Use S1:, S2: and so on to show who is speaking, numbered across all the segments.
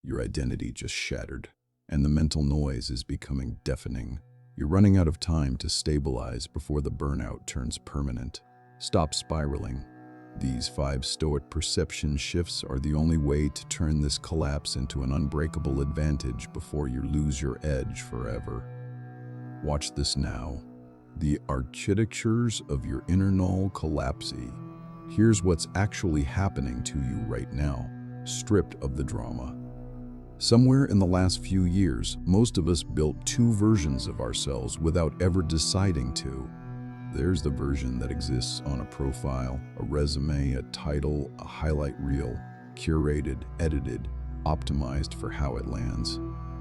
S1: Your identity just shattered, and the mental noise is becoming deafening. You're running out of time to stabilize before the burnout turns permanent. Stop spiraling. These 5 Stoic perception shifts are the only way to turn this collapse into an unbreakable advantage before you lose your edge forever. Watch this now. The architectures of your inner null collapsing. Here's what's actually happening to you right now, stripped of the drama. Somewhere in the last few years, most of us built 2 versions of ourselves without ever deciding to. There's the version that exists on a profile, a resume, a title, a highlight reel, curated, edited, optimized for how it lands.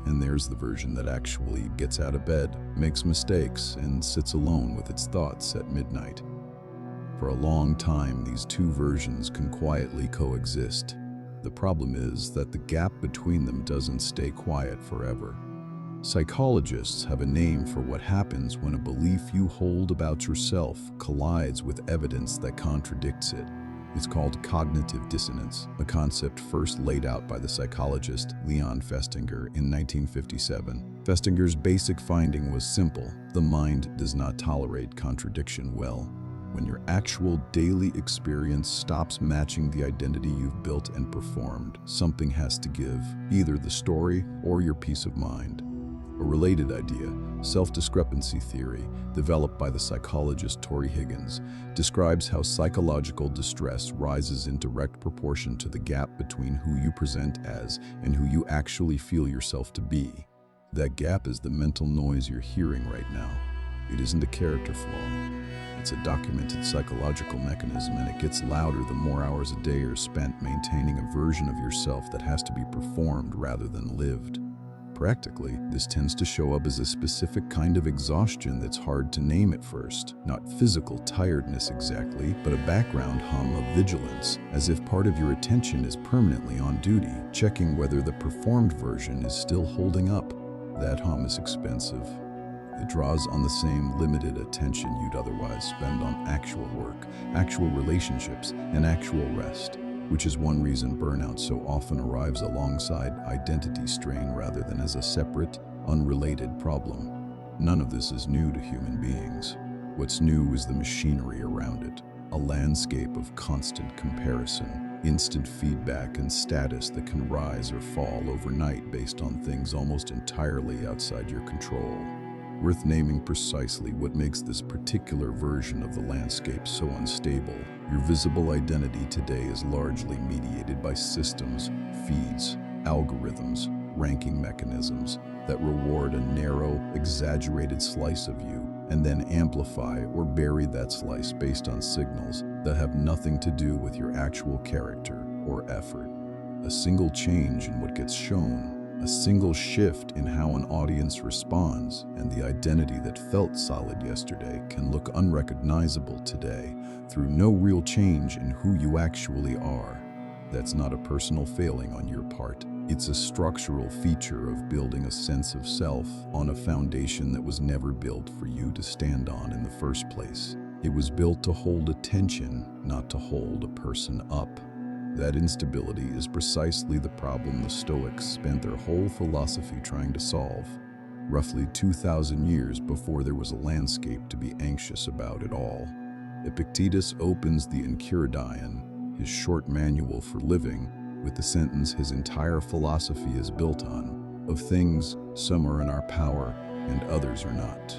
S1: And there's the version that actually gets out of bed, makes mistakes, and sits alone with its thoughts at midnight. For a long time, these 2 versions can quietly coexist. The problem is that the gap between them doesn't stay quiet forever. Psychologists have a name for what happens when a belief you hold about yourself collides with evidence that contradicts it. It's called cognitive dissonance, a concept first laid out by the psychologist Leon Festinger in 1957. Festinger's basic finding was simple: the mind does not tolerate contradiction well. When your actual daily experience stops matching the identity you've built and performed, something has to give, either the story or your peace of mind. A related idea, self-discrepancy theory, developed by the psychologist Tori Higgins, describes how psychological distress rises in direct proportion to the gap between who you present as and who you actually feel yourself to be. That gap is the mental noise you're hearing right now. It isn't a character flaw. It's a documented psychological mechanism, and it gets louder the more hours a day are spent maintaining a version of yourself that has to be performed rather than lived. Practically, this tends to show up as a specific kind of exhaustion that's hard to name at first. Not physical tiredness exactly, but a background hum of vigilance, as if part of your attention is permanently on duty, checking whether the performed version is still holding up. That hum is expensive. It draws on the same limited attention you'd otherwise spend on actual work, actual relationships, and actual rest, which is one reason burnout so often arrives alongside identity strain rather than as a separate, unrelated problem. None of this is new to human beings. What's new is the machinery around it, a landscape of constant comparison, instant feedback, and status that can rise or fall overnight based on things almost entirely outside your control. Worth naming precisely what makes this particular version of the landscape so unstable. Your visible identity today is largely mediated by systems, feeds, algorithms, ranking mechanisms that reward a narrow, exaggerated slice of you and then amplify or bury that slice based on signals that have nothing to do with your actual character or effort. A single change in what gets shown, a single shift in how an audience responds, and the identity that felt solid yesterday can look unrecognizable today through no real change in who you actually are. That's not a personal failing on your part. It's a structural feature of building a sense of self on a foundation that was never built for you to stand on in the first place. It was built to hold attention, not to hold a person up. That instability is precisely the problem the Stoics spent their whole philosophy trying to solve, roughly 2,000 years before there was a landscape to be anxious about at all. Epictetus opens the Enchiridion, his short manual for living, with the sentence his entire philosophy is built on: of things, some are in our power and others are not.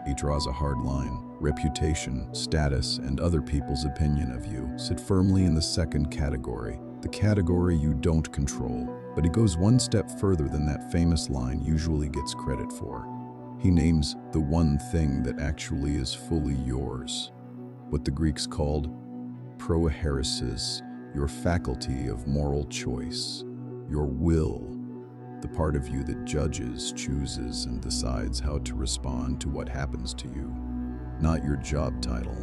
S1: He draws a hard line. Reputation, status, and other people's opinion of you sit firmly in the second category, the category you don't control. But he goes one step further than that famous line usually gets credit for. He names the one thing that actually is fully yours, what the Greeks called proairesis, your faculty of moral choice, your will, the part of you that judges, chooses, and decides how to respond to what happens to you. Not your job title,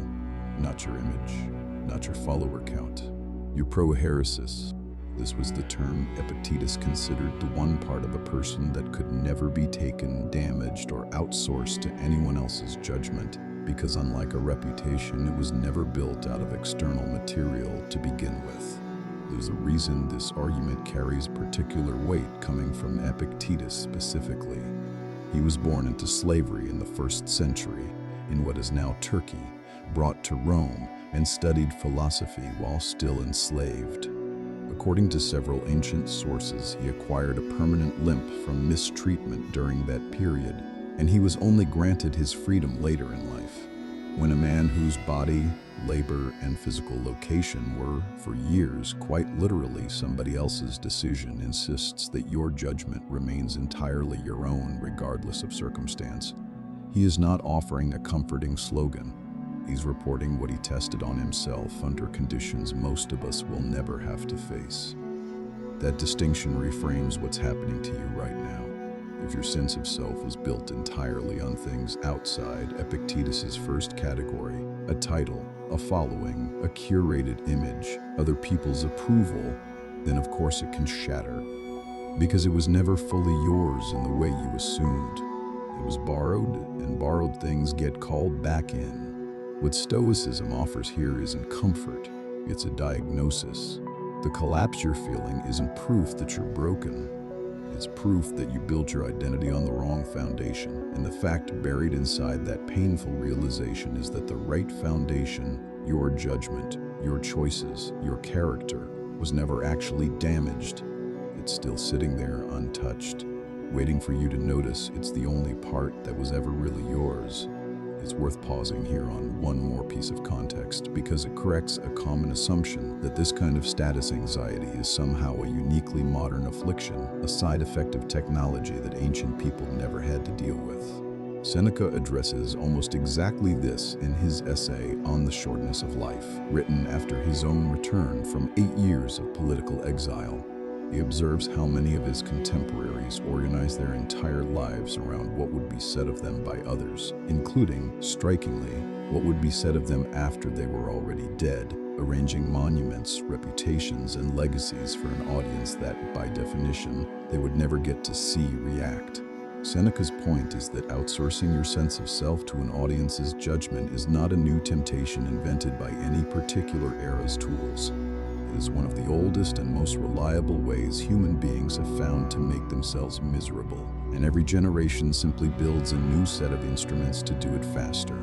S1: not your image, not your follower count. Your proairesis. This was the term Epictetus considered the one part of a person that could never be taken, damaged, or outsourced to anyone else's judgment, because unlike a reputation, it was never built out of external material to begin with. There's a reason this argument carries particular weight coming from Epictetus specifically. He was born into slavery in the 1st century in what is now Turkey, brought to Rome, and studied philosophy while still enslaved. According to several ancient sources, he acquired a permanent limp from mistreatment during that period, and he was only granted his freedom later in life. When a man whose body, labor, and physical location were, for years, quite literally somebody else's decision, insists that your judgment remains entirely your own regardless of circumstance, he is not offering a comforting slogan. He's reporting what he tested on himself under conditions most of us will never have to face. That distinction reframes what's happening to you right now. If your sense of self is built entirely on things outside Epictetus's first category, a title, a following, a curated image, other people's approval, then of course it can shatter. Because it was never fully yours in the way you assumed. It was borrowed, and borrowed things get called back in. What Stoicism offers here isn't comfort, it's a diagnosis. The collapse you're feeling isn't proof that you're broken. It's proof that you built your identity on the wrong foundation, and the fact buried inside that painful realization is that the right foundation, your judgment, your choices, your character, was never actually damaged. It's still sitting there untouched, waiting for you to notice it's the only part that was ever really yours. It's worth pausing here on one more piece of context because it corrects a common assumption that this kind of status anxiety is somehow a uniquely modern affliction, a side effect of technology that ancient people never had to deal with. Seneca addresses almost exactly this in his essay On the Shortness of Life, written after his own return from 8 years of political exile. He observes how many of his contemporaries organize their entire lives around what would be said of them by others, including, strikingly, what would be said of them after they were already dead, arranging monuments, reputations, and legacies for an audience that, by definition, they would never get to see react. Seneca's point is that outsourcing your sense of self to an audience's judgment is not a new temptation invented by any particular era's tools. Is one of the oldest and most reliable ways human beings have found to make themselves miserable, and every generation simply builds a new set of instruments to do it faster.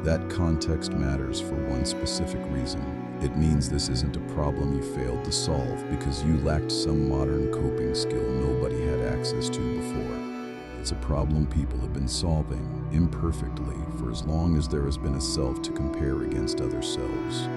S1: That context matters for one specific reason. It means this isn't a problem you failed to solve because you lacked some modern coping skill nobody had access to before. It's a problem people have been solving, imperfectly, for as long as there has been a self to compare against other selves.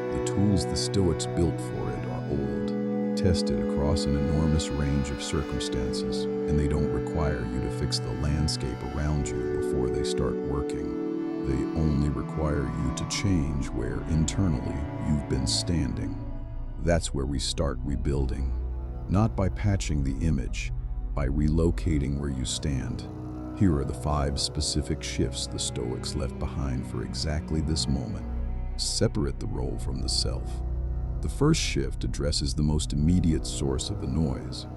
S1: The tools the Stoics built for it are old, tested across an enormous range of circumstances, and they don't require you to fix the landscape around you before they start working. They only require you to change where, internally, you've been standing. That's where we start rebuilding. Not by patching the image, by relocating where you stand. Here are the 5 specific shifts the Stoics left behind for exactly this moment. Separate the role from the self. The first shift addresses the most immediate source of the noise,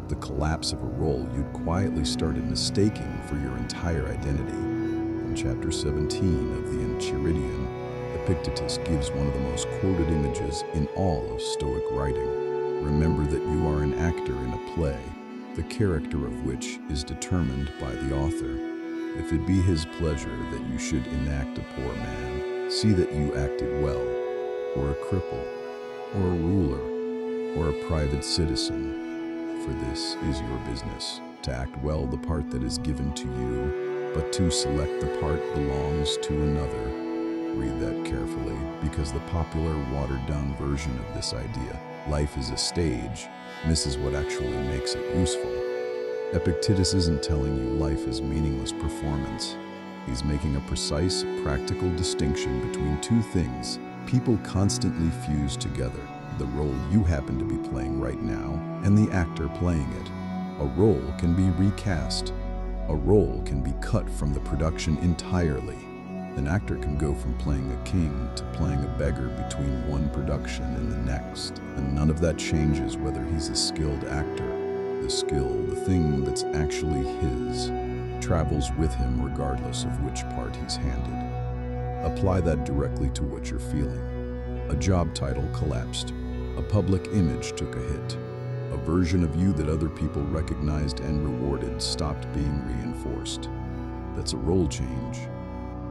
S1: the collapse of a role you'd quietly started mistaking for your entire identity. In chapter 17 of the Enchiridion, Epictetus gives one of the most quoted images in all of Stoic writing. Remember that you are an actor in a play, the character of which is determined by the author. If it be his pleasure that you should enact a poor man, see that you acted well, or a cripple, or a ruler, or a private citizen. For this is your business, to act well the part that is given to you, but to select the part belongs to another. Read that carefully, because the popular watered-down version of this idea, life is a stage, misses what actually makes it useful. Epictetus isn't telling you life is meaningless performance. He's making a precise, practical distinction between 2 things people constantly fuse together: the role you happen to be playing right now and the actor playing it. A role can be recast. A role can be cut from the production entirely. An actor can go from playing a king to playing a beggar between one production and the next, and none of that changes whether he's a skilled actor. The skill, the thing that's actually his, travels with him regardless of which part he's handed. Apply that directly to what you're feeling. A job title collapsed. A public image took a hit. A version of you that other people recognized and rewarded stopped being reinforced. That's a role change.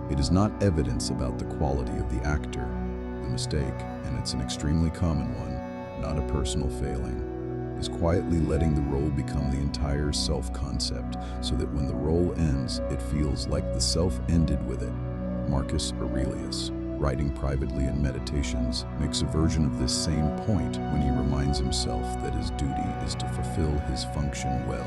S1: It is not evidence about the quality of the actor. The mistake, and it's an extremely common one, not a personal failing, is quietly letting the role become the entire self-concept, so that when the role ends, it feels like the self ended with it. Marcus Aurelius, writing privately in Meditations, makes a version of this same point when he reminds himself that his duty is to fulfill his function well,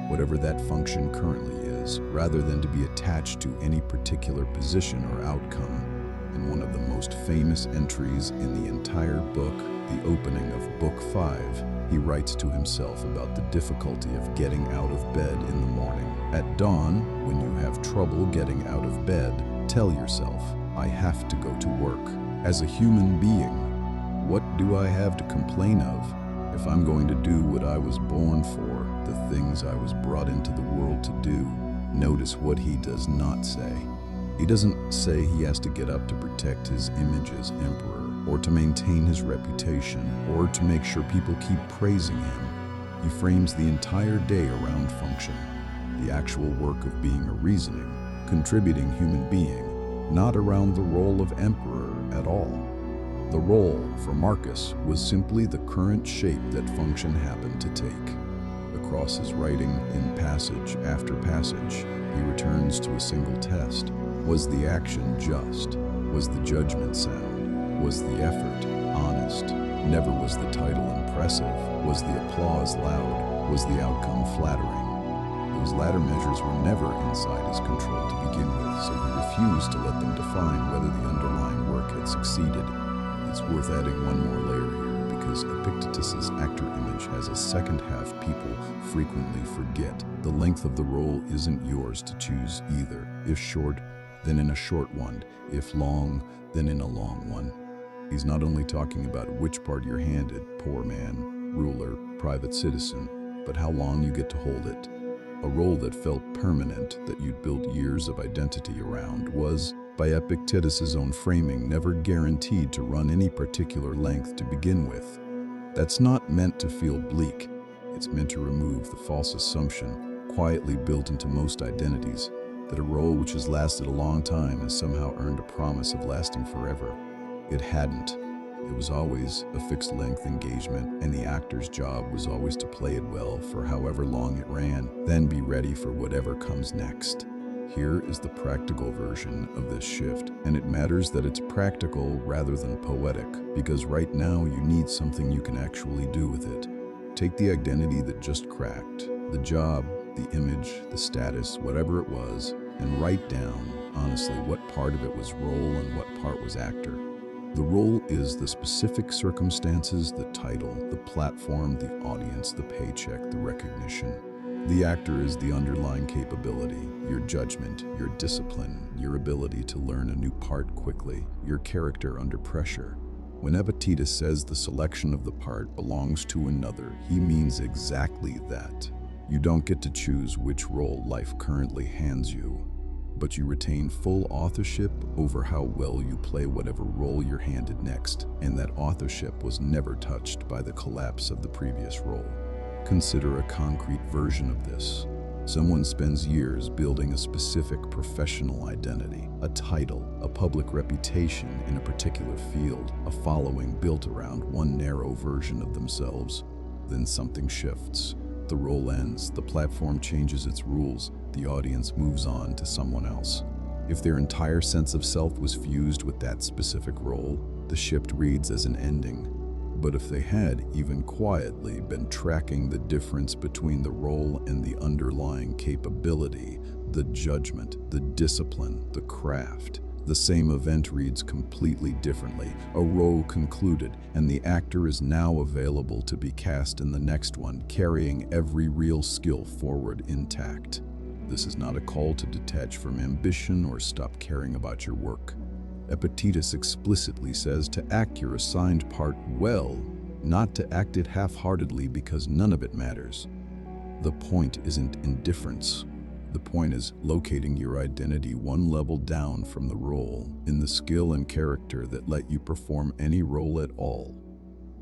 S1: whatever that function currently is, rather than to be attached to any particular position or outcome. In one of the most famous entries in the entire book, the opening of Book 5, he writes to himself about the difficulty of getting out of bed in the morning. At dawn, when you have trouble getting out of bed, tell yourself, I have to go to work. As a human being, what do I have to complain of? If I'm going to do what I was born for, the things I was brought into the world to do, notice what he does not say. He doesn't say he has to get up to protect his image as emperor, or to maintain his reputation, or to make sure people keep praising him. He frames the entire day around function, the actual work of being a reasoning, contributing human being, not around the role of emperor at all. The role, for Marcus, was simply the current shape that function happened to take. Across his writing, in passage after passage, he returns to a single test. Was the action just? Was the judgment sound? Was the effort honest? Never was the title impressive. Was the applause loud? Was the outcome flattering? Those latter measures were never inside his control to begin with, so he refused to let them define whether the underlying work had succeeded. It's worth adding one more layer here, because Epictetus's actor image has a second half people frequently forget. The length of the role isn't yours to choose either. If short, then in a short one. If long, then in a long one. He's not only talking about which part you're handed, poor man, ruler, private citizen, but how long you get to hold it. A role that felt permanent, that you'd built years of identity around, was, by Epictetus's own framing, never guaranteed to run any particular length to begin with. That's not meant to feel bleak. It's meant to remove the false assumption, quietly built into most identities, that a role which has lasted a long time has somehow earned a promise of lasting forever. It hadn't. It was always a fixed-length engagement, and the actor's job was always to play it well for however long it ran, then be ready for whatever comes next. Here is the practical version of this shift, and it matters that it's practical rather than poetic, because right now you need something you can actually do with it. Take the identity that just cracked, the job, the image, the status, whatever it was, and write down, honestly, what part of it was role and what part was actor. The role is the specific circumstances, the title, the platform, the audience, the paycheck, the recognition. The actor is the underlying capability, your judgment, your discipline, your ability to learn a new part quickly, your character under pressure. When Epictetus says the selection of the part belongs to another, he means exactly that. You don't get to choose which role life currently hands you, but you retain full authorship over how well you play whatever role you're handed next, and that authorship was never touched by the collapse of the previous role. Consider a concrete version of this. Someone spends years building a specific professional identity, a title, a public reputation in a particular field, a following built around one narrow version of themselves. Then something shifts. The role ends, the platform changes its rules, the audience moves on to someone else. If their entire sense of self was fused with that specific role, the shift reads as an ending. But if they had, even quietly, been tracking the difference between the role and the underlying capability, the judgment, the discipline, the craft, the same event reads completely differently. A role concluded, and the actor is now available to be cast in the next one, carrying every real skill forward intact. This is not a call to detach from ambition or stop caring about your work. Epictetus explicitly says to act your assigned part well, not to act it half-heartedly because none of it matters. The point isn't indifference. The point is locating your identity one level down from the role, in the skill and character that let you perform any role at all.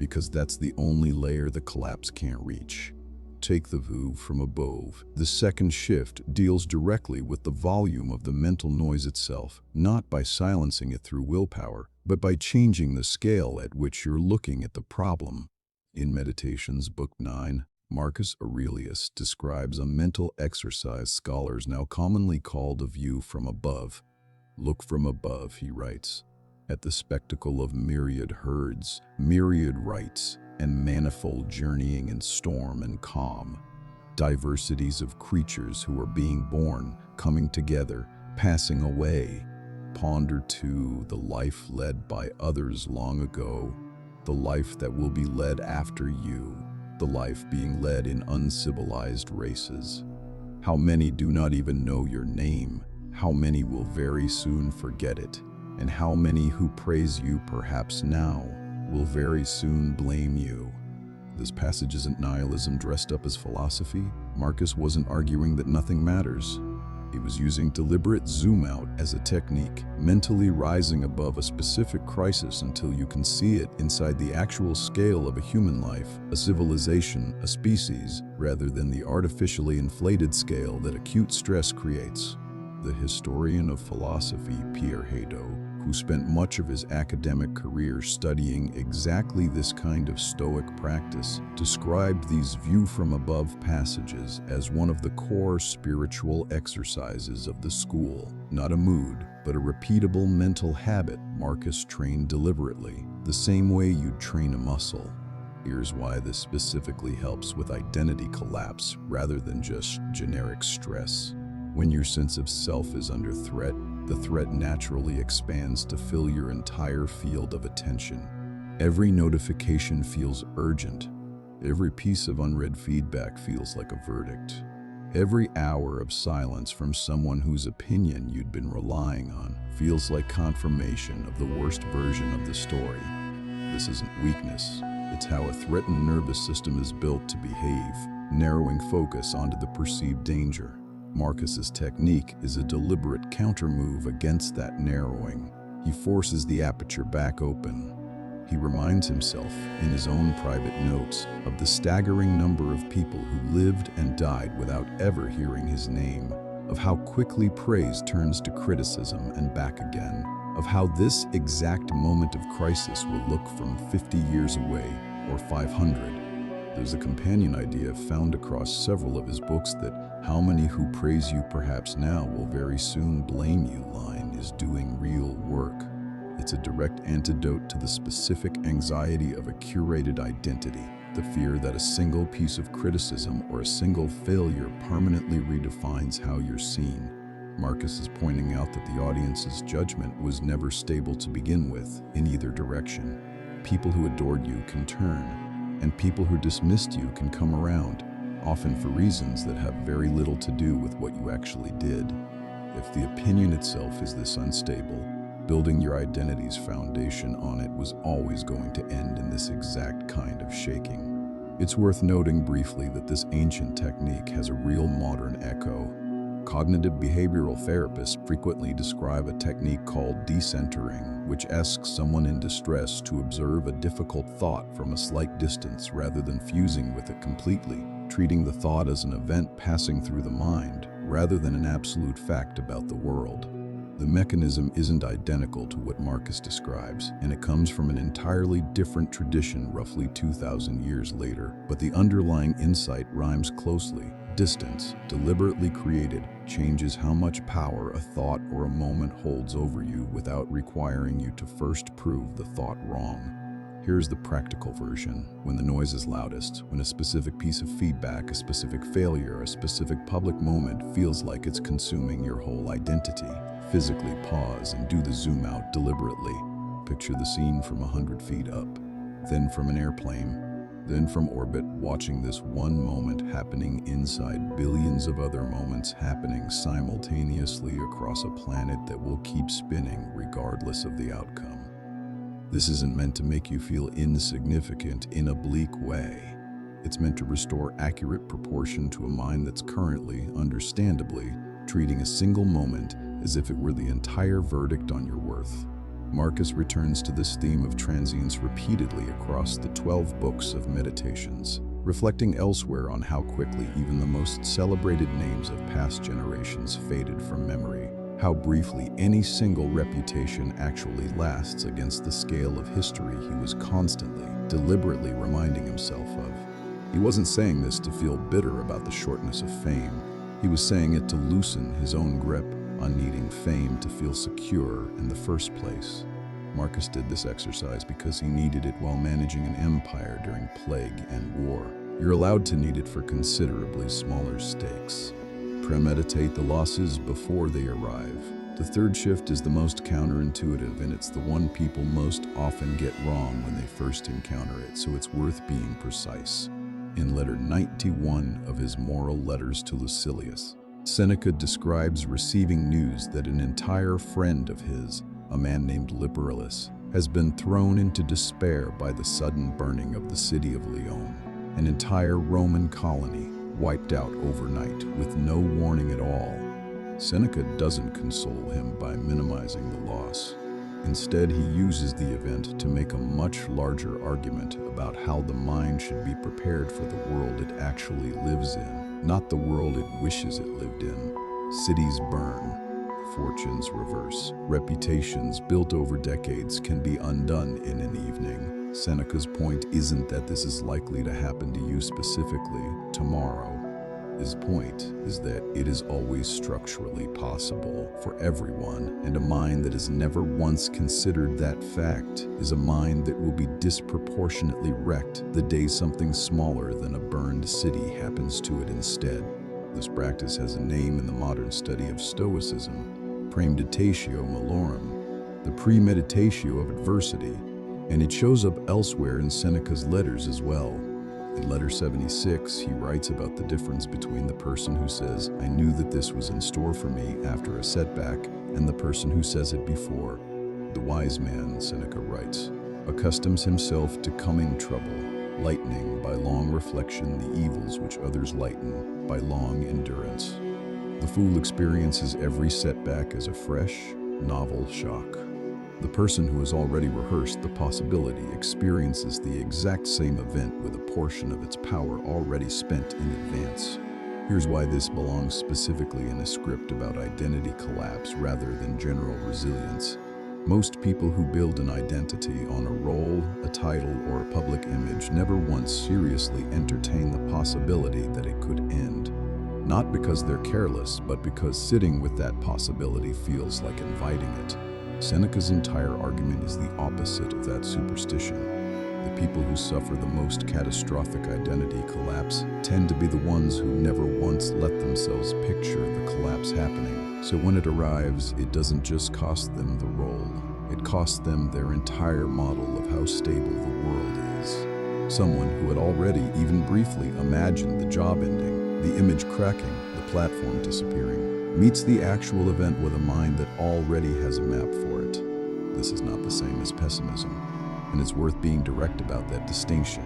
S1: because that's the only layer the collapse can't reach. Take the view from above. The second shift deals directly with the volume of the mental noise itself, not by silencing it through willpower, but by changing the scale at which you're looking at the problem. In Meditations, Book 9, Marcus Aurelius describes a mental exercise scholars now commonly called a view from above. Look from above, he writes, at the spectacle of myriad herds, myriad rites, and manifold journeying in storm and calm. Diversities of creatures who are being born, coming together, passing away. Ponder too the life led by others long ago, the life that will be led after you, the life being led in uncivilized races. How many do not even know your name? How many will very soon forget it? And how many who praise you perhaps now will very soon blame you? This passage isn't nihilism dressed up as philosophy. Marcus wasn't arguing that nothing matters. He was using deliberate zoom out as a technique, mentally rising above a specific crisis until you can see it inside the actual scale of a human life, a civilization, a species, rather than the artificially inflated scale that acute stress creates. The historian of philosophy, Pierre Hadot, who spent much of his academic career studying exactly this kind of Stoic practice, described these view-from-above passages as one of the core spiritual exercises of the school. Not a mood, but a repeatable mental habit Marcus trained deliberately, the same way you'd train a muscle. Here's why this specifically helps with identity collapse rather than just generic stress. When your sense of self is under threat, the threat naturally expands to fill your entire field of attention. Every notification feels urgent. Every piece of unread feedback feels like a verdict. Every hour of silence from someone whose opinion you'd been relying on feels like confirmation of the worst version of the story. This isn't weakness. It's how a threatened nervous system is built to behave, narrowing focus onto the perceived danger. Marcus's technique is a deliberate counter-move against that narrowing. He forces the aperture back open. He reminds himself, in his own private notes, of the staggering number of people who lived and died without ever hearing his name, of how quickly praise turns to criticism and back again, of how this exact moment of crisis will look from 50 years away or 500. There's a companion idea found across several of his books that "how many who praise you perhaps now will very soon blame you" line is doing real work. It's a direct antidote to the specific anxiety of a curated identity, the fear that a single piece of criticism or a single failure permanently redefines how you're seen. Marcus is pointing out that the audience's judgment was never stable to begin with, in either direction. People who adored you can turn, and people who dismissed you can come around, often for reasons that have very little to do with what you actually did. If the opinion itself is this unstable, building your identity's foundation on it was always going to end in this exact kind of shaking. It's worth noting briefly that this ancient technique has a real modern echo. Cognitive behavioral therapists frequently describe a technique called decentering, which asks someone in distress to observe a difficult thought from a slight distance rather than fusing with it completely, treating the thought as an event passing through the mind rather than an absolute fact about the world. The mechanism isn't identical to what Marcus describes, and it comes from an entirely different tradition roughly 2,000 years later, but the underlying insight rhymes closely. Distance, deliberately created, changes how much power a thought or a moment holds over you without requiring you to first prove the thought wrong. Here's the practical version. When the noise is loudest, when a specific piece of feedback, a specific failure, a specific public moment feels like it's consuming your whole identity, physically pause and do the zoom out deliberately. Picture the scene from 100 feet up, then from an airplane, then from orbit, watching this one moment happening inside billions of other moments happening simultaneously across a planet that will keep spinning regardless of the outcome. This isn't meant to make you feel insignificant in a bleak way. It's meant to restore accurate proportion to a mind that's currently, understandably, treating a single moment as if it were the entire verdict on your worth. Marcus returns to this theme of transience repeatedly across the 12 books of Meditations, reflecting elsewhere on how quickly even the most celebrated names of past generations faded from memory, how briefly any single reputation actually lasts against the scale of history he was constantly, deliberately reminding himself of. He wasn't saying this to feel bitter about the shortness of fame. He was saying it to loosen his own grip on needing fame to feel secure in the first place. Marcus did this exercise because he needed it while managing an empire during plague and war. You're allowed to need it for considerably smaller stakes. Premeditate the losses before they arrive. The third shift is the most counterintuitive, and it's the one people most often get wrong when they first encounter it, so it's worth being precise. In letter 91 of his Moral Letters to Lucilius, Seneca describes receiving news that an entire friend of his, a man named Liparillus, has been thrown into despair by the sudden burning of the city of Lyon, an entire Roman colony wiped out overnight with no warning at all. Seneca doesn't console him by minimizing the loss. Instead, he uses the event to make a much larger argument about how the mind should be prepared for the world it actually lives in, not the world it wishes it lived in. Cities burn, fortunes reverse, reputations built over decades can be undone in an evening. Seneca's point isn't that this is likely to happen to you specifically tomorrow. His point is that it is always structurally possible for everyone, and a mind that has never once considered that fact is a mind that will be disproportionately wrecked the day something smaller than a burned city happens to it instead. This practice has a name in the modern study of Stoicism, Premeditatio malorum, the premeditatio of adversity, and it shows up elsewhere in Seneca's letters as well. In letter 76, he writes about the difference between the person who says, "I knew that this was in store for me" after a setback, and the person who says it before. The wise man, Seneca writes, accustoms himself to coming trouble, lightening by long reflection the evils which others lighten by long endurance. The fool experiences every setback as a fresh, novel shock. The person who has already rehearsed the possibility experiences the exact same event with a portion of its power already spent in advance. Here's why this belongs specifically in a script about identity collapse rather than general resilience. Most people who build an identity on a role, a title, or a public image never once seriously entertain the possibility that it could end. Not because they're careless, but because sitting with that possibility feels like inviting it. Seneca's entire argument is the opposite of that superstition. The people who suffer the most catastrophic identity collapse tend to be the ones who never once let themselves picture the collapse happening. So when it arrives, it doesn't just cost them the role, it costs them their entire model of how stable the world is. Someone who had already, even briefly, imagined the job ending, the image cracking, the platform disappearing, meets the actual event with a mind that already has a map for it. This is not the same as pessimism, and it's worth being direct about that distinction,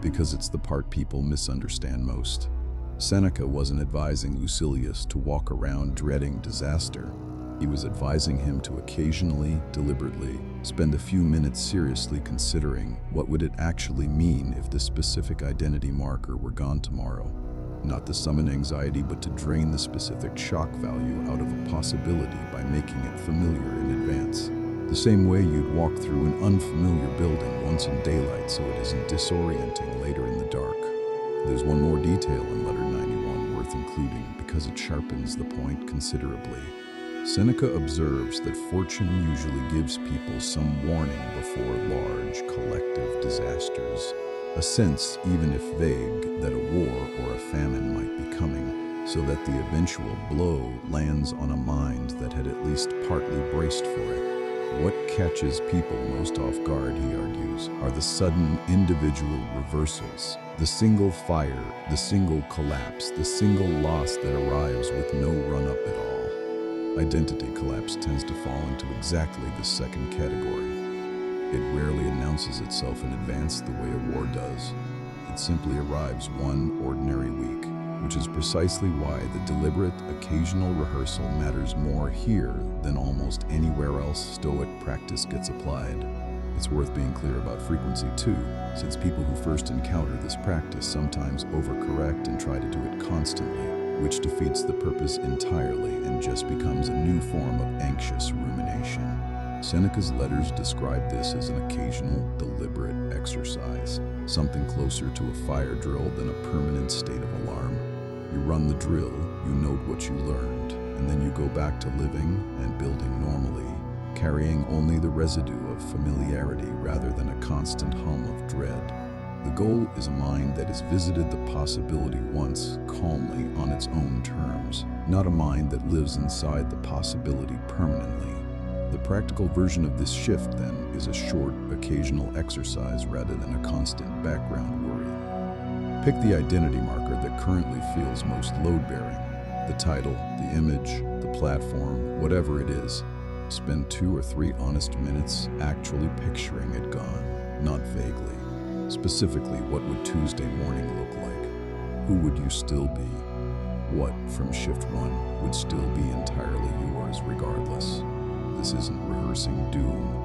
S1: because it's the part people misunderstand most. Seneca wasn't advising Lucilius to walk around dreading disaster. He was advising him to occasionally, deliberately, spend a few minutes seriously considering what would it actually mean if the specific identity marker were gone tomorrow. Not to summon anxiety, but to drain the specific shock value out of a possibility by making it familiar in advance. The same way you'd walk through an unfamiliar building once in daylight so it isn't disorienting later in the dark. There's one more detail in letter 91 worth including because it sharpens the point considerably. Seneca observes that fortune usually gives people some warning before large collective disasters. A sense, even if vague, that a war or a famine might be coming, so that the eventual blow lands on a mind that had at least partly braced for it. What catches people most off guard, he argues, are the sudden individual reversals, the single fire, the single collapse, the single loss that arrives with no run-up at all. Identity collapse tends to fall into exactly the second category. It rarely announces itself in advance the way a war does. It simply arrives one ordinary week, which is precisely why the deliberate, occasional rehearsal matters more here than almost anywhere else Stoic practice gets applied. It's worth being clear about frequency too, since people who first encounter this practice sometimes overcorrect and try to do it constantly, which defeats the purpose entirely and just becomes a new form of anxious rumination. Seneca's letters describe this as an occasional, deliberate exercise, something closer to a fire drill than a permanent state of alarm. You run the drill, you note what you learned, and then you go back to living and building normally, carrying only the residue of familiarity rather than a constant hum of dread. The goal is a mind that has visited the possibility once calmly on its own terms, not a mind that lives inside the possibility permanently. The practical version of this shift, then, is a short, occasional exercise rather than a constant background worry. Pick the identity marker that currently feels most load-bearing. The title, the image, the platform, whatever it is. Spend 2 or 3 honest minutes actually picturing it gone, not vaguely. Specifically, what would Tuesday morning look like? Who would you still be? What, from shift 1, would still be entirely yours regardless? This isn't rehearsing doom.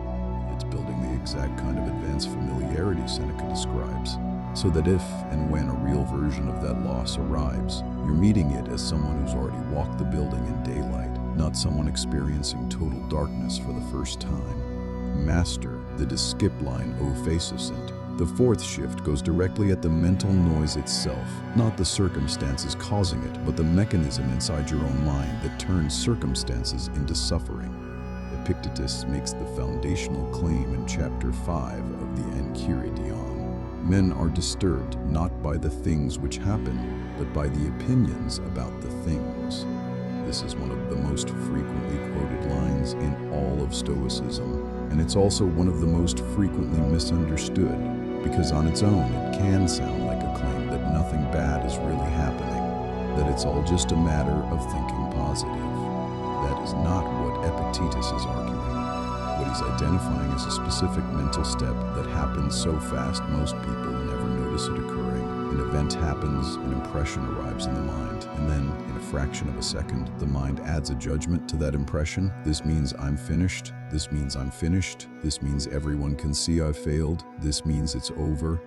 S1: It's building the exact kind of advanced familiarity Seneca describes, so that if and when a real version of that loss arrives, you're meeting it as someone who's already walked the building in daylight, not someone experiencing total darkness for the first time. Master the skip line O face Assent. The fourth shift goes directly at the mental noise itself, not the circumstances causing it, but the mechanism inside your own mind that turns circumstances into suffering. Epictetus makes the foundational claim in chapter 5 of the Enchiridion. Men are disturbed not by the things which happen, but by the opinions about the things. This is one of the most frequently quoted lines in all of Stoicism, and it's also one of the most frequently misunderstood, because on its own it can sound like a claim that nothing bad is really happening, that it's all just a matter of thinking positive. That is not what Epictetus is arguing. What he's identifying is a specific mental step that happens so fast most people never notice it occurring. An event happens, an impression arrives in the mind, and then, in a fraction of a second, the mind adds a judgment to that impression. This means I'm finished. This means I'm finished. This means everyone can see I've failed. This means it's over.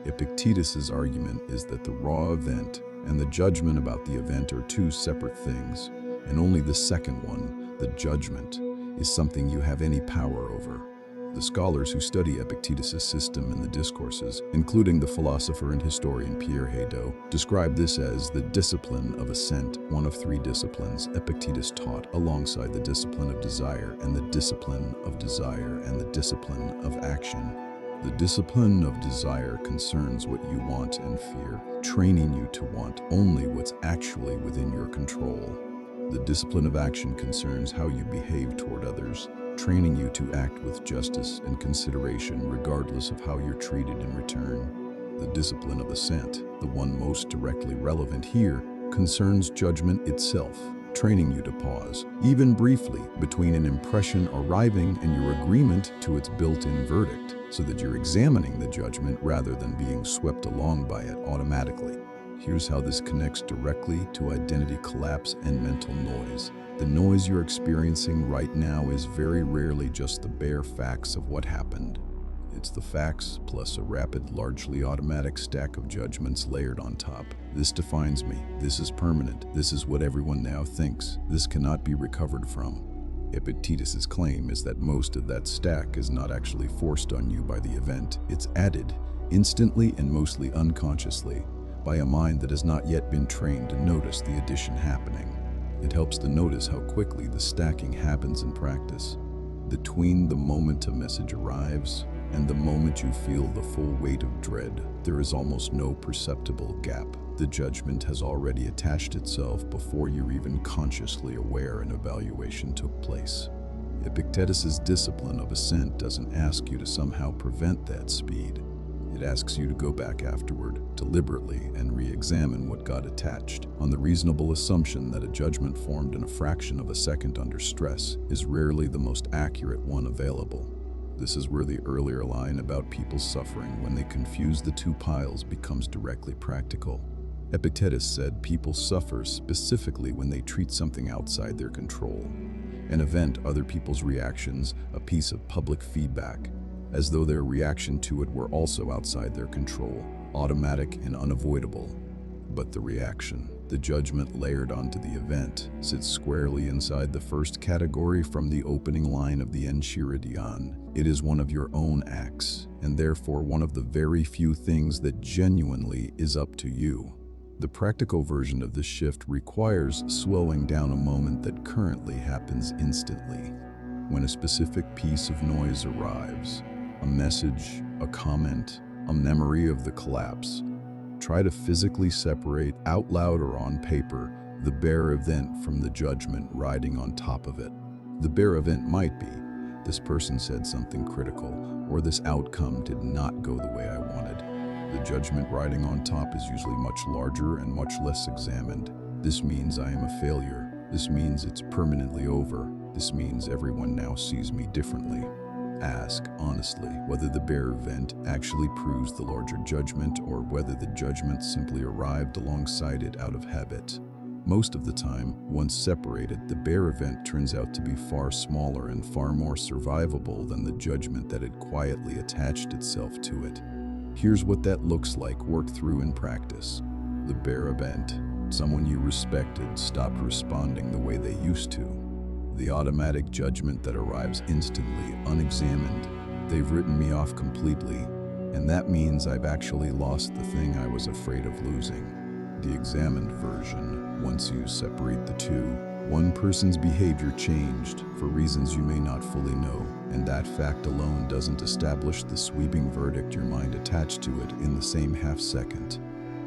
S1: Epictetus's argument is that the raw event and the judgment about the event are two separate things, and only the second one, the judgment, is something you have any power over. The scholars who study Epictetus's system in the discourses, including the philosopher and historian Pierre Hadot, describe this as the discipline of assent, one of 3 disciplines Epictetus taught alongside the discipline of desire and the discipline of desire and the discipline of action. The discipline of desire concerns what you want and fear, training you to want only what's actually within your control. The discipline of action concerns how you behave toward others, training you to act with justice and consideration regardless of how you're treated in return. The discipline of assent, the one most directly relevant here, concerns judgment itself, training you to pause, even briefly, between an impression arriving and your agreement to its built-in verdict, so that you're examining the judgment rather than being swept along by it automatically. Here's how this connects directly to identity collapse and mental noise. The noise you're experiencing right now is very rarely just the bare facts of what happened. It's the facts plus a rapid, largely automatic stack of judgments layered on top. This defines me. This is permanent. This is what everyone now thinks. This cannot be recovered from. Epictetus's claim is that most of that stack is not actually forced on you by the event. It's added, instantly and mostly unconsciously, by a mind that has not yet been trained to notice the addition happening. It helps to notice how quickly the stacking happens in practice. Between the moment a message arrives and the moment you feel the full weight of dread, there is almost no perceptible gap. The judgment has already attached itself before you're even consciously aware an evaluation took place. Epictetus's discipline of assent doesn't ask you to somehow prevent that speed. It asks you to go back afterward, deliberately, and re-examine what got attached, on the reasonable assumption that a judgment formed in a fraction of a second under stress is rarely the most accurate one available. This is where the earlier line about people suffering when they confuse the two piles becomes directly practical. Epictetus said people suffer specifically when they treat something outside their control, an event, other people's reactions, a piece of public feedback, as though their reaction to it were also outside their control, automatic and unavoidable. But the reaction, the judgment layered onto the event, sits squarely inside the first category from the opening line of the Enchiridion. It is one of your own acts, and therefore one of the very few things that genuinely is up to you. The practical version of this shift requires slowing down a moment that currently happens instantly. When a specific piece of noise arrives, a message, a comment, a memory of the collapse, try to physically separate, out loud or on paper, the bare event from the judgment riding on top of it. The bare event might be, this person said something critical, or this outcome did not go the way I wanted. The judgment riding on top is usually much larger and much less examined. This means I am a failure. This means it's permanently over. This means everyone now sees me differently. Ask, honestly, whether the bare event actually proves the larger judgment or whether the judgment simply arrived alongside it out of habit. Most of the time, once separated, the bare event turns out to be far smaller and far more survivable than the judgment that had quietly attached itself to it. Here's what that looks like worked through in practice. The bare event. Someone you respected stopped responding the way they used to. The automatic judgment that arrives instantly, unexamined. They've written me off completely, and that means I've actually lost the thing I was afraid of losing. The examined version. Once you separate the two, one person's behavior changed for reasons you may not fully know, and that fact alone doesn't establish the sweeping verdict your mind attached to it in the same half second.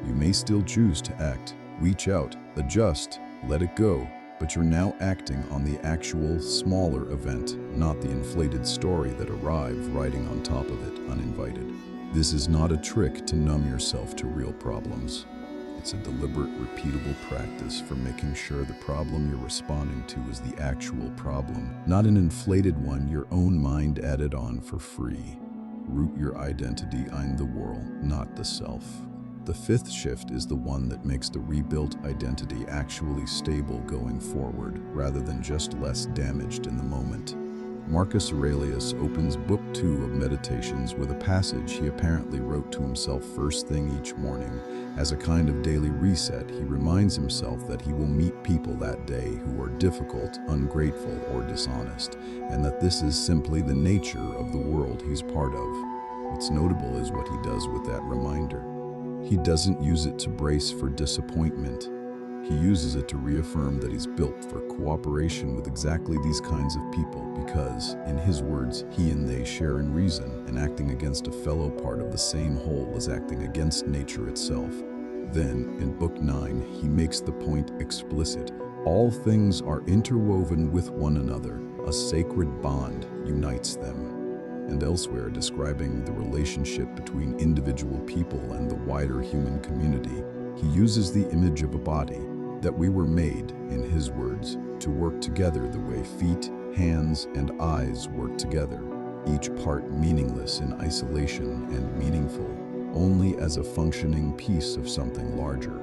S1: You may still choose to act, reach out, adjust, let it go, but you're now acting on the actual, smaller event, not the inflated story that arrived riding on top of it uninvited. This is not a trick to numb yourself to real problems. It's a deliberate, repeatable practice for making sure the problem you're responding to is the actual problem, not an inflated one your own mind added on for free. Root your identity in the world, not the self. The fifth shift is the one that makes the rebuilt identity actually stable going forward, rather than just less damaged in the moment. Marcus Aurelius opens Book 2 of Meditations with a passage he apparently wrote to himself first thing each morning. As a kind of daily reset, he reminds himself that he will meet people that day who are difficult, ungrateful, or dishonest, and that this is simply the nature of the world he's part of. What's notable is what he does with that reminder. He doesn't use it to brace for disappointment. He uses it to reaffirm that he's built for cooperation with exactly these kinds of people because, in his words, he and they share in reason, and acting against a fellow part of the same whole is acting against nature itself. Then, in Book 9, he makes the point explicit. All things are interwoven with one another. A sacred bond unites them. And elsewhere, describing the relationship between individual people and the wider human community, he uses the image of a body, that we were made, in his words, to work together the way feet, hands, and eyes work together, each part meaningless in isolation and meaningful only as a functioning piece of something larger.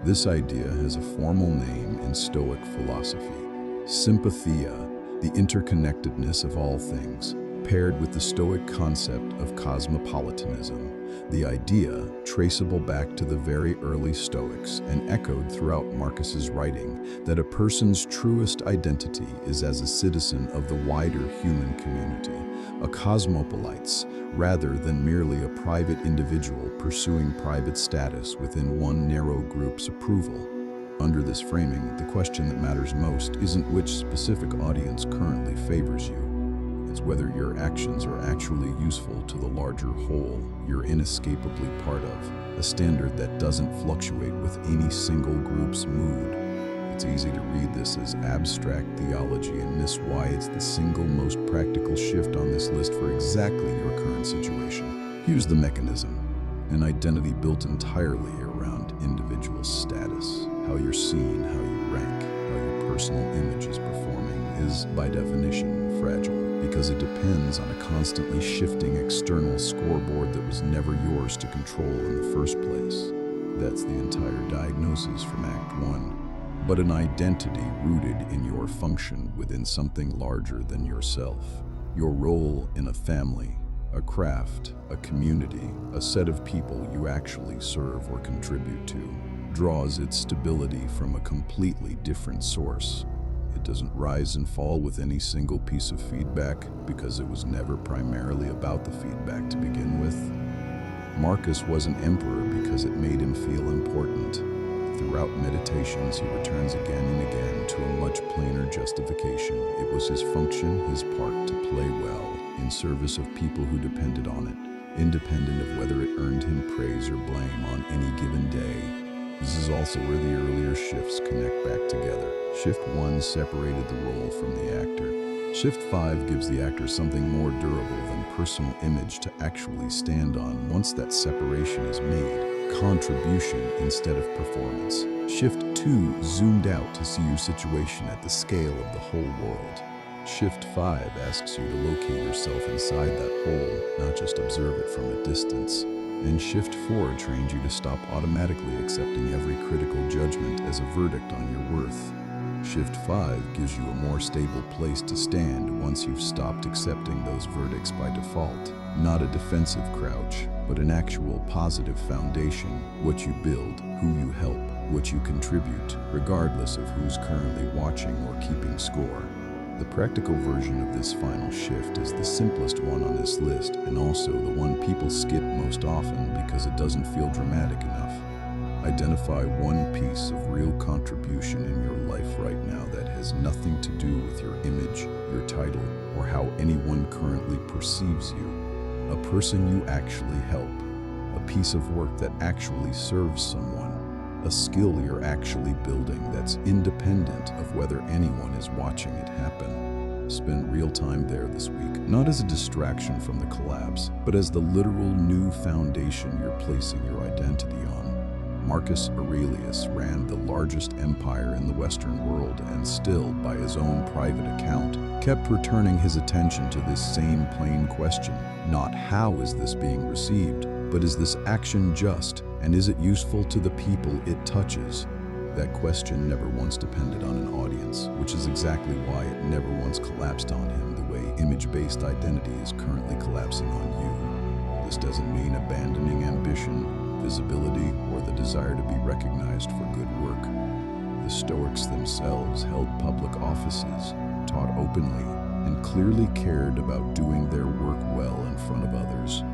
S1: This idea has a formal name in Stoic philosophy, sympathia, the interconnectedness of all things, paired with the Stoic concept of cosmopolitanism, the idea traceable back to the very early Stoics and echoed throughout Marcus's writing that a person's truest identity is as a citizen of the wider human community, a cosmopolites, rather than merely a private individual pursuing private status within one narrow group's approval. Under this framing, the question that matters most isn't which specific audience currently favors you. It's whether your actions are actually useful to the larger whole you're inescapably part of, a standard that doesn't fluctuate with any single group's mood. It's easy to read this as abstract theology and miss why it's the single most practical shift on this list for exactly your current situation. Here's the mechanism: an identity built entirely around individual status. How you're seen, how you rank, how your personal image is performing is, by definition, fragile, because it depends on a constantly shifting external scoreboard that was never yours to control in the first place. That's the entire diagnosis from Act 1. But an identity rooted in your function within something larger than yourself. Your role in a family, a craft, a community, a set of people you actually serve or contribute to, draws its stability from a completely different source. It doesn't rise and fall with any single piece of feedback because it was never primarily about the feedback to begin with. Marcus was an emperor because it made him feel important. Throughout Meditations, he returns again and again to a much plainer justification. It was his function, his part, to play well in service of people who depended on it, independent of whether it earned him praise or blame on any given day. This is also where the earlier shifts connect back together. Shift 1 separated the role from the actor. Shift 5 gives the actor something more durable than personal image to actually stand on once that separation is made. Contribution instead of performance. Shift 2 zoomed out to see your situation at the scale of the whole world. Shift 5 asks you to locate yourself inside that whole, not just observe it from a distance. And Shift 4 trains you to stop automatically accepting every critical judgment as a verdict on your worth. Shift 5 gives you a more stable place to stand once you've stopped accepting those verdicts by default. Not a defensive crouch, but an actual positive foundation. What you build, who you help, what you contribute, regardless of who's currently watching or keeping score. The practical version of this final shift is the simplest one on this list and also the one people skip most often because it doesn't feel dramatic enough. Identify one piece of real contribution in your life right now that has nothing to do with your image, your title, or how anyone currently perceives you. A person you actually help, a piece of work that actually serves someone, a skill you're actually building that's independent of whether anyone is watching it happen. Spend real time there this week, not as a distraction from the collapse, but as the literal new foundation you're placing your identity on. Marcus Aurelius ran the largest empire in the Western world and still, by his own private account, kept returning his attention to this same plain question. Not how is this being received, but is this action just, and is it useful to the people it touches? That question never once depended on an audience, which is exactly why it never once collapsed on him the way image-based identity is currently collapsing on you. This doesn't mean abandoning ambition, visibility, or the desire to be recognized for good work. The Stoics themselves held public offices, taught openly, and clearly cared about doing their work well in front of others.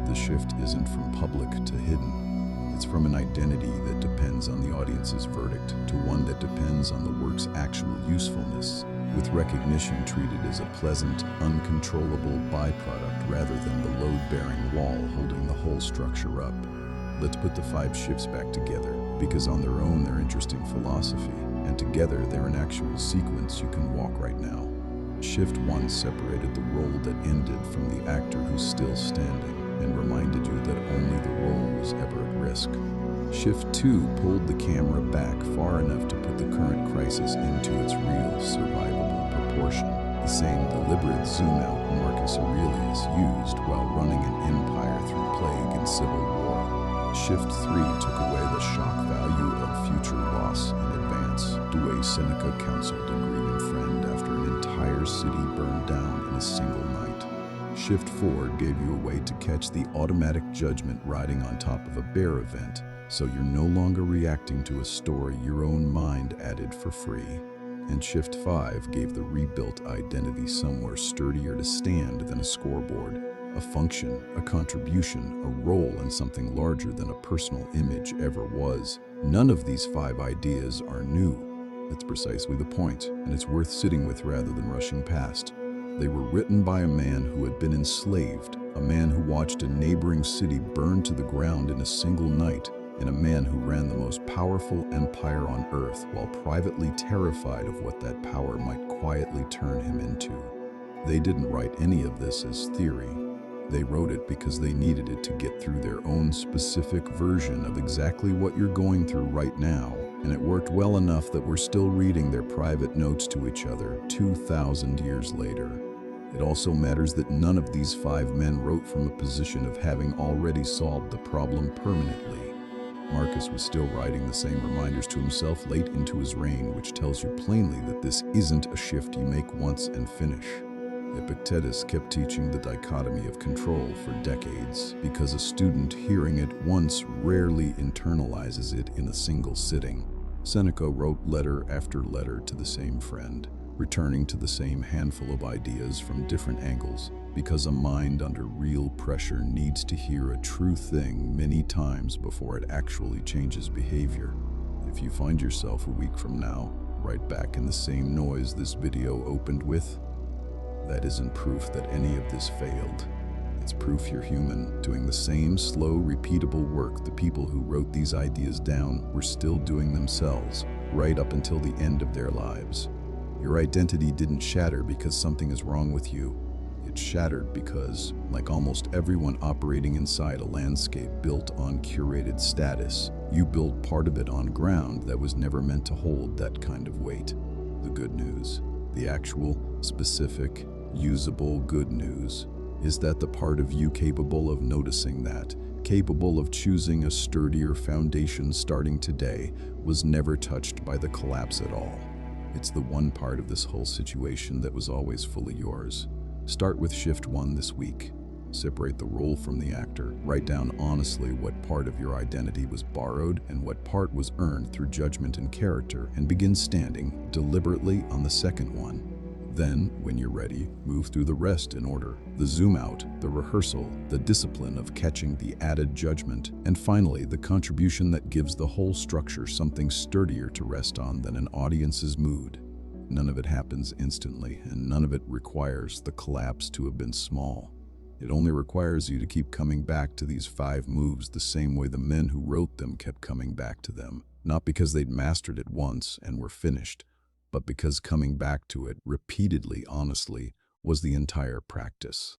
S1: The shift isn't from public to hidden. It's from an identity that depends on the audience's verdict to one that depends on the work's actual usefulness, with recognition treated as a pleasant, uncontrollable byproduct rather than the load-bearing wall holding the whole structure up. Let's put the 5 shifts back together, because on their own they're interesting philosophy, and together they're an actual sequence you can walk right now. Shift 1 separated the role that ended from the actor who's still standing, and reminded you that only the role was ever at risk. Shift 2 pulled the camera back far enough to put the current crisis into its real, survivable proportion. The same deliberate zoom-out Marcus Aurelius used while running an empire through plague and civil war. Shift 3 took away the shock value of future loss in advance, the way Seneca counseled a grieving friend after an entire city burned down in a single night. Shift 4 gave you a way to catch the automatic judgment riding on top of a bear event, so you're no longer reacting to a story your own mind added for free. And Shift 5 gave the rebuilt identity somewhere sturdier to stand than a scoreboard, a function, a contribution, a role in something larger than a personal image ever was. None of these 5 ideas are new. That's precisely the point, and it's worth sitting with rather than rushing past. They were written by a man who had been enslaved, a man who watched a neighboring city burn to the ground in a single night, and a man who ran the most powerful empire on earth while privately terrified of what that power might quietly turn him into. They didn't write any of this as theory. They wrote it because they needed it to get through their own specific version of exactly what you're going through right now, and it worked well enough that we're still reading their private notes to each other 2,000 years later. It also matters that none of these 5 men wrote from a position of having already solved the problem permanently. Marcus was still writing the same reminders to himself late into his reign, which tells you plainly that this isn't a shift you make once and finish. Epictetus kept teaching the dichotomy of control for decades because a student hearing it once rarely internalizes it in a single sitting. Seneca wrote letter after letter to the same friend, returning to the same handful of ideas from different angles, because a mind under real pressure needs to hear a true thing many times before it actually changes behavior. If you find yourself a week from now, right back in the same noise this video opened with, that isn't proof that any of this failed. It's proof you're human, doing the same slow, repeatable work the people who wrote these ideas down were still doing themselves, right up until the end of their lives. Your identity didn't shatter because something is wrong with you. It shattered because, like almost everyone operating inside a landscape built on curated status, you built part of it on ground that was never meant to hold that kind of weight. The good news, the actual, specific, usable good news, is that the part of you capable of noticing that, capable of choosing a sturdier foundation starting today, was never touched by the collapse at all. It's the one part of this whole situation that was always fully yours. Start with shift 1 this week. Separate the role from the actor. Write down honestly what part of your identity was borrowed and what part was earned through judgment and character, and begin standing deliberately on the second one. Then, when you're ready, move through the rest in order. The zoom out, the rehearsal, the discipline of catching the added judgment, and finally, the contribution that gives the whole structure something sturdier to rest on than an audience's mood. None of it happens instantly, and none of it requires the collapse to have been small. It only requires you to keep coming back to these 5 moves the same way the men who wrote them kept coming back to them, not because they'd mastered it once and were finished, but because coming back to it repeatedly, honestly, was the entire practice.